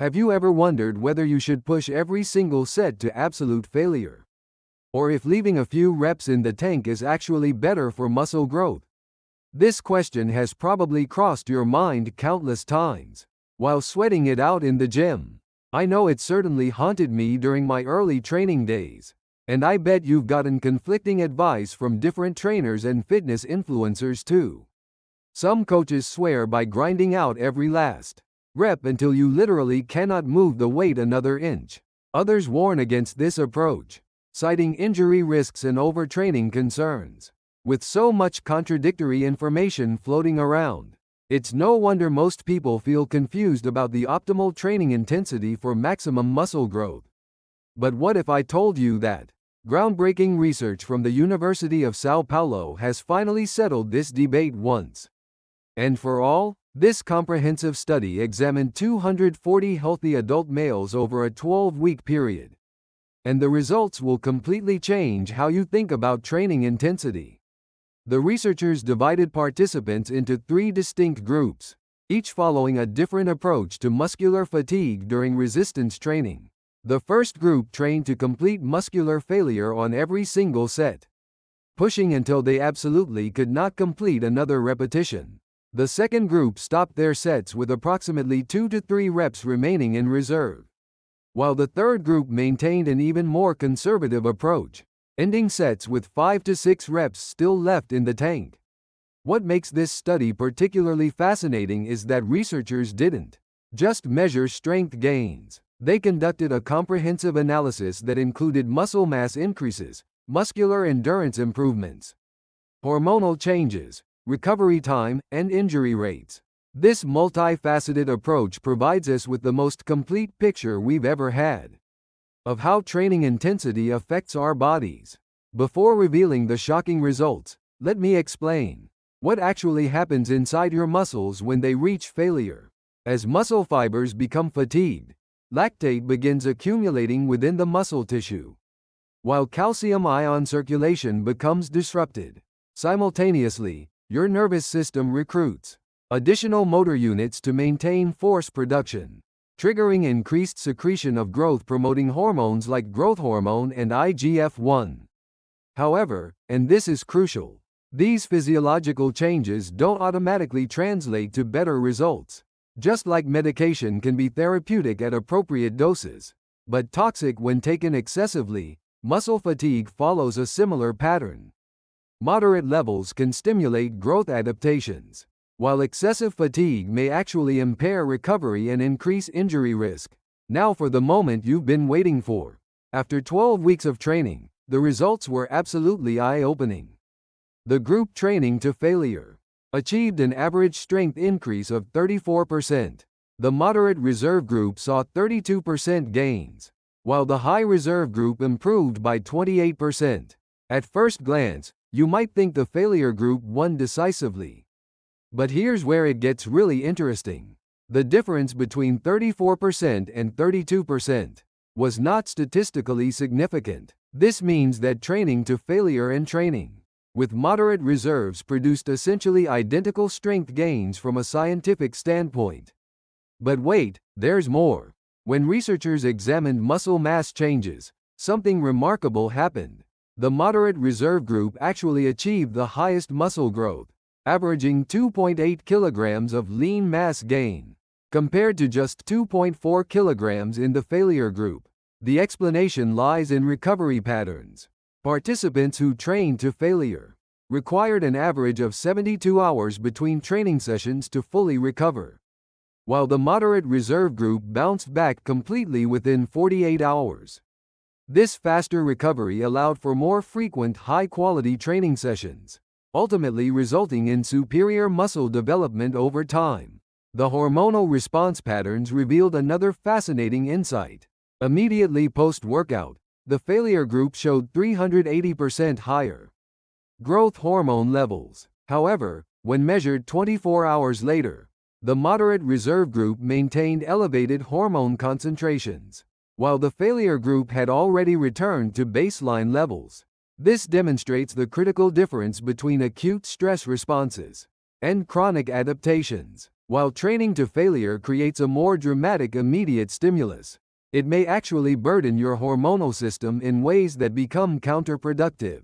Have you ever wondered whether you should push every single set to absolute failure? Or if leaving a few reps in the tank is actually better for muscle growth? This question has probably crossed your mind countless times while sweating it out in the gym. I know it certainly haunted me during my early training days. And I bet you've gotten conflicting advice from different trainers and fitness influencers too. Some coaches swear by grinding out every last rep until you literally cannot move the weight another inch. Others warn against this approach, citing injury risks and overtraining concerns. With so much contradictory information floating around, it's no wonder most people feel confused about the optimal training intensity for maximum muscle growth. But what if I told you that groundbreaking research from the University of São Paulo has finally settled this debate once and for all? This comprehensive study examined 240 healthy adult males over a 12-week period. And the results will completely change how you think about training intensity. The researchers divided participants into 3 distinct groups, each following a different approach to muscular fatigue during resistance training. The first group trained to complete muscular failure on every single set, pushing until they absolutely could not complete another repetition. The second group stopped their sets with approximately 2 to 3 reps remaining in reserve, while the third group maintained an even more conservative approach, ending sets with 5 to 6 reps still left in the tank. What makes this study particularly fascinating is that researchers didn't just measure strength gains. They conducted a comprehensive analysis that included muscle mass increases, muscular endurance improvements, hormonal changes, recovery time, and injury rates. This multifaceted approach provides us with the most complete picture we've ever had of how training intensity affects our bodies. Before revealing the shocking results, let me explain what actually happens inside your muscles when they reach failure. As muscle fibers become fatigued, lactate begins accumulating within the muscle tissue, while calcium ion circulation becomes disrupted. Simultaneously, your nervous system recruits additional motor units to maintain force production, triggering increased secretion of growth-promoting hormones like growth hormone and IGF-1. However, and this is crucial, these physiological changes don't automatically translate to better results. Just like medication can be therapeutic at appropriate doses, but toxic when taken excessively, muscle fatigue follows a similar pattern. Moderate levels can stimulate growth adaptations, while excessive fatigue may actually impair recovery and increase injury risk. Now for the moment you've been waiting for. After 12 weeks of training, the results were absolutely eye-opening. The group training to failure achieved an average strength increase of 34%. The moderate reserve group saw 32% gains, while the high reserve group improved by 28%. At first glance, you might think the failure group won decisively. But here's where it gets really interesting. The difference between 34% and 32% was not statistically significant. This means that training to failure and training with moderate reserves produced essentially identical strength gains from a scientific standpoint. But wait, there's more. When researchers examined muscle mass changes, something remarkable happened. The moderate reserve group actually achieved the highest muscle growth, averaging 2.8 kilograms of lean mass gain, compared to just 2.4 kilograms in the failure group. The explanation lies in recovery patterns. Participants who trained to failure required an average of 72 hours between training sessions to fully recover, while the moderate reserve group bounced back completely within 48 hours. This faster recovery allowed for more frequent high-quality training sessions, ultimately resulting in superior muscle development over time. The hormonal response patterns revealed another fascinating insight. Immediately post-workout, the failure group showed 380% higher growth hormone levels. However, when measured 24 hours later, the moderate reserve group maintained elevated hormone concentrations, while the failure group had already returned to baseline levels. This demonstrates the critical difference between acute stress responses and chronic adaptations. While training to failure creates a more dramatic immediate stimulus, it may actually burden your hormonal system in ways that become counterproductive.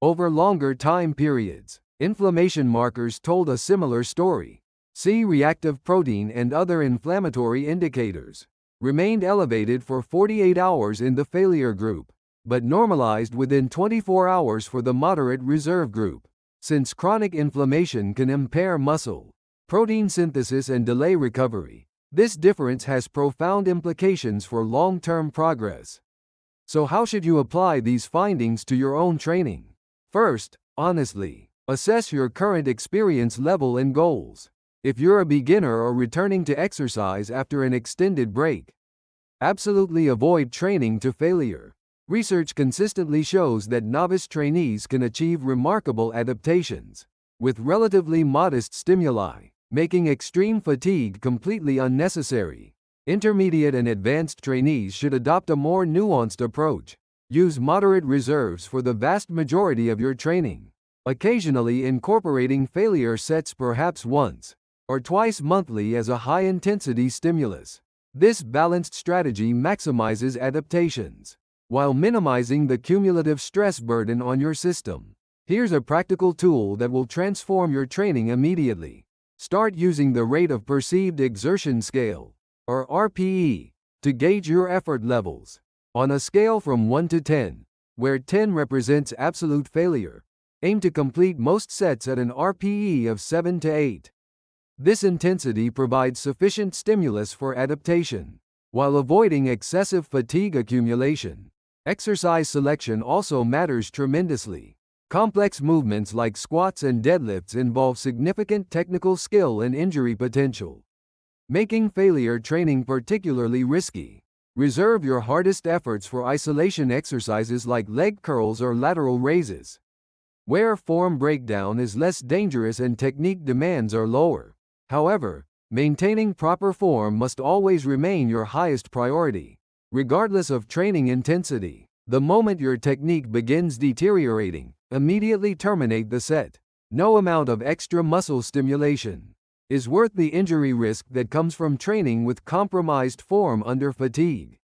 Over longer time periods, inflammation markers told a similar story. C-reactive protein and other inflammatory indicators remained elevated for 48 hours in the failure group, but normalized within 24 hours for the moderate reserve group. Since chronic inflammation can impair muscle protein synthesis and delay recovery, this difference has profound implications for long-term progress. So how should you apply these findings to your own training? First, honestly, assess your current experience level and goals. If you're a beginner or returning to exercise after an extended break, absolutely avoid training to failure. Research consistently shows that novice trainees can achieve remarkable adaptations with relatively modest stimuli, making extreme fatigue completely unnecessary. Intermediate and advanced trainees should adopt a more nuanced approach. Use moderate reserves for the vast majority of your training, occasionally incorporating failure sets perhaps once or twice monthly as a high-intensity stimulus. This balanced strategy maximizes adaptations while minimizing the cumulative stress burden on your system. Here's a practical tool that will transform your training immediately. Start using the Rate of Perceived Exertion Scale, or RPE, to gauge your effort levels. On a scale from 1 to 10, where 10 represents absolute failure, aim to complete most sets at an RPE of 7 to 8. This intensity provides sufficient stimulus for adaptation, while avoiding excessive fatigue accumulation. Exercise selection also matters tremendously. Complex movements like squats and deadlifts involve significant technical skill and injury potential, making failure training particularly risky. Reserve your hardest efforts for isolation exercises like leg curls or lateral raises, where form breakdown is less dangerous and technique demands are lower. However, maintaining proper form must always remain your highest priority, regardless of training intensity. The moment your technique begins deteriorating, immediately terminate the set. No amount of extra muscle stimulation is worth the injury risk that comes from training with compromised form under fatigue.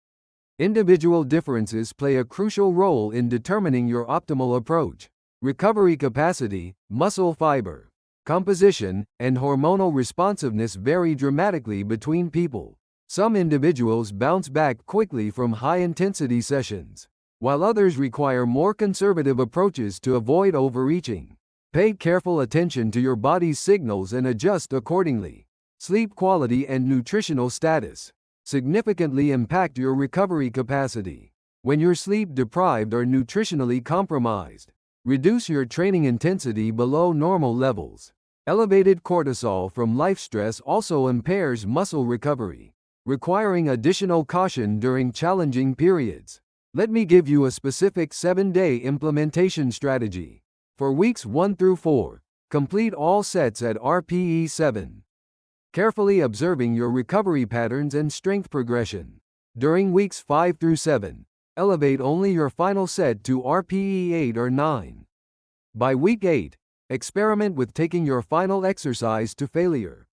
Individual differences play a crucial role in determining your optimal approach. Recovery capacity, muscle fiber composition, and hormonal responsiveness vary dramatically between people. Some individuals bounce back quickly from high-intensity sessions, while others require more conservative approaches to avoid overreaching. Pay careful attention to your body's signals and adjust accordingly. Sleep quality and nutritional status significantly impact your recovery capacity. When you're sleep deprived or nutritionally compromised, reduce your training intensity below normal levels. Elevated cortisol from life stress also impairs muscle recovery, requiring additional caution during challenging periods. Let me give you a specific 7-day implementation strategy. For weeks 1 through 4, complete all sets at RPE 7, carefully observing your recovery patterns and strength progression. During weeks 5 through 7, elevate only your final set to RPE 8 or 9. By week 8, experiment with taking your final exercise to failure,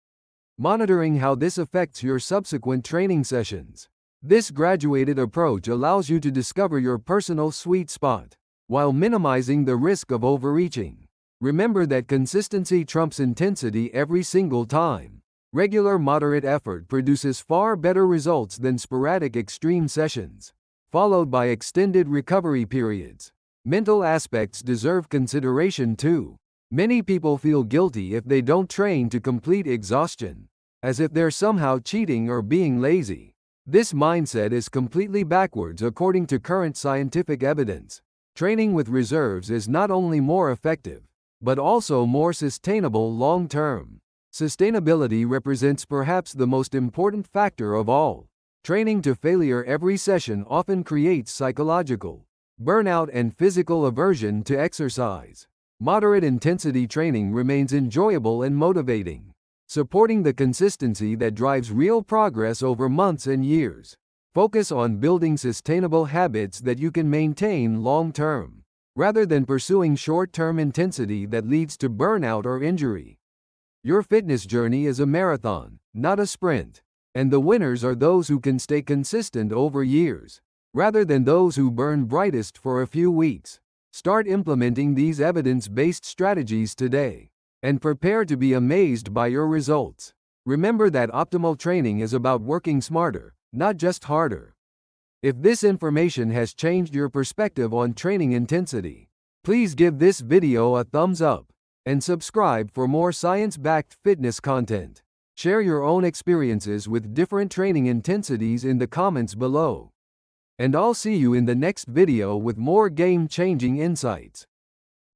monitoring how this affects your subsequent training sessions. This graduated approach allows you to discover your personal sweet spot, while minimizing the risk of overreaching. Remember that consistency trumps intensity every single time. Regular moderate effort produces far better results than sporadic extreme sessions, followed by extended recovery periods. Mental aspects deserve consideration too. Many people feel guilty if they don't train to complete exhaustion, as if they're somehow cheating or being lazy. This mindset is completely backwards according to current scientific evidence. Training with reserves is not only more effective, but also more sustainable long-term. Sustainability represents perhaps the most important factor of all. Training to failure every session often creates psychological burnout and physical aversion to exercise. Moderate intensity training remains enjoyable and motivating, supporting the consistency that drives real progress over months and years. Focus on building sustainable habits that you can maintain long-term, rather than pursuing short-term intensity that leads to burnout or injury. Your fitness journey is a marathon, not a sprint. And the winners are those who can stay consistent over years, rather than those who burn brightest for a few weeks. Start implementing these evidence-based strategies today, and prepare to be amazed by your results. Remember that optimal training is about working smarter, not just harder. If this information has changed your perspective on training intensity, please give this video a thumbs up and subscribe for more science-backed fitness content. Share your own experiences with different training intensities in the comments below. And I'll see you in the next video with more game-changing insights.